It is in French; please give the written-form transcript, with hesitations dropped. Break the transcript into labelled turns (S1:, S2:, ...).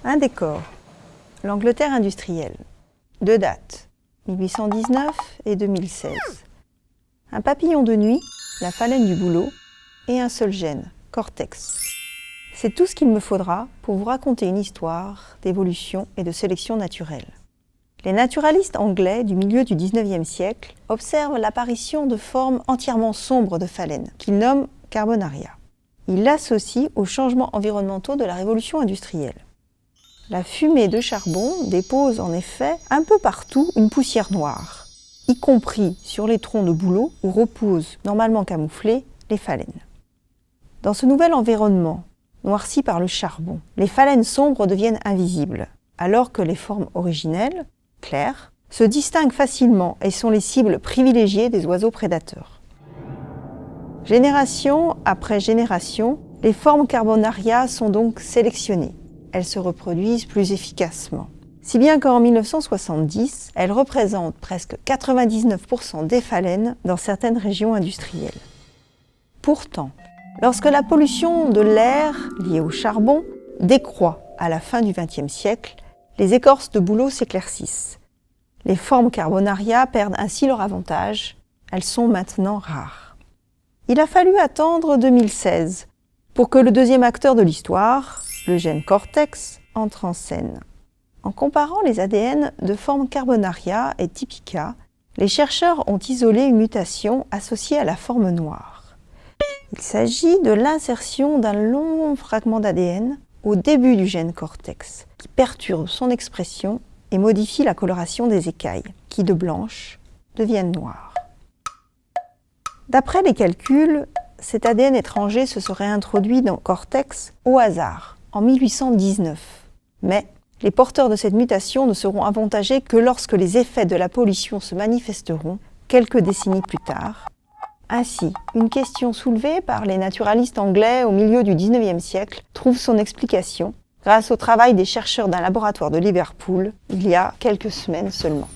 S1: Un décor, l'Angleterre industrielle. Deux dates, 1819 et 2016. Un papillon de nuit, la phalène du bouleau, et un seul gène, cortex. C'est tout ce qu'il me faudra pour vous raconter une histoire d'évolution et de sélection naturelle. Les naturalistes anglais du milieu du XIXe siècle observent l'apparition de formes entièrement sombres de phalènes, qu'ils nomment Carbonaria. Ils l'associent aux changements environnementaux de la révolution industrielle. La fumée de charbon dépose en effet un peu partout une poussière noire, y compris sur les troncs de bouleau où reposent, normalement camouflés, les phalènes. Dans ce nouvel environnement, noirci par le charbon, les phalènes sombres deviennent invisibles, alors que les formes originelles, claires, se distinguent facilement et sont les cibles privilégiées des oiseaux prédateurs. Génération après génération, les formes Carbonaria sont donc sélectionnées. Elles se reproduisent plus efficacement. Si bien qu'en 1970, elles représentent presque 99% des phalènes dans certaines régions industrielles. Pourtant, lorsque la pollution de l'air liée au charbon décroît à la fin du XXe siècle, les écorces de bouleau s'éclaircissent. Les formes Carbonaria perdent ainsi leur avantage. Elles sont maintenant rares. Il a fallu attendre 2016 pour que le deuxième acteur de l'histoire, le gène cortex, entre en scène. En comparant les ADN de formes Carbonaria et Typica, les chercheurs ont isolé une mutation associée à la forme noire. Il s'agit de l'insertion d'un long fragment d'ADN au début du gène cortex, qui perturbe son expression et modifie la coloration des écailles, qui de blanches deviennent noires. D'après les calculs, cet ADN étranger se serait introduit dans le cortex au hasard, en 1819. Mais les porteurs de cette mutation ne seront avantagés que lorsque les effets de la pollution se manifesteront quelques décennies plus tard. Ainsi, une question soulevée par les naturalistes anglais au milieu du XIXe siècle trouve son explication grâce au travail des chercheurs d'un laboratoire de Liverpool il y a quelques semaines seulement.